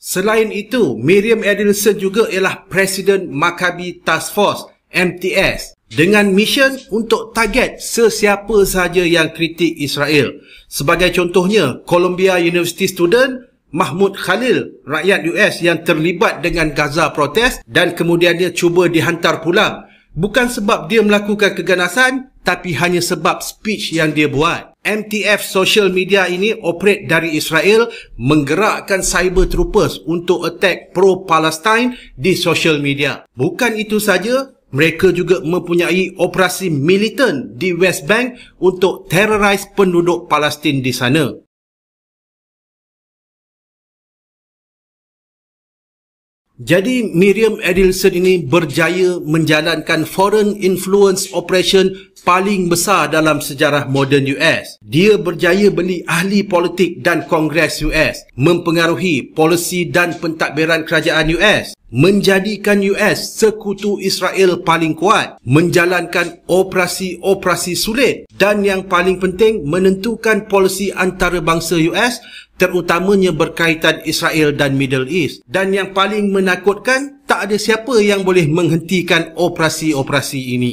Selain itu, Miriam Adelson juga ialah Presiden Maccabi Task Force MTS dengan mission untuk target sesiapa sahaja yang kritik Israel. Sebagai contohnya, Columbia University student Mahmud Khalil, rakyat US yang terlibat dengan Gaza protes dan kemudian dia cuba dihantar pulang. Bukan sebab dia melakukan keganasan, tapi hanya sebab speech yang dia buat. MTF social media ini operate dari Israel, menggerakkan cyber troopers untuk attack pro-Palestine di social media. Bukan itu saja, mereka juga mempunyai operasi militan di West Bank untuk terrorize penduduk Palestin di sana. Jadi Miriam Adelson ini berjaya menjalankan foreign influence operation paling besar dalam sejarah moden US. Dia berjaya beli ahli politik dan Kongres US, mempengaruhi polisi dan pentadbiran kerajaan US, menjadikan US sekutu Israel paling kuat, menjalankan operasi-operasi sulit dan yang paling penting menentukan polisi antarabangsa US terutamanya berkaitan Israel dan Middle East. Dan yang paling menakutkan, tak ada siapa yang boleh menghentikan operasi-operasi ini.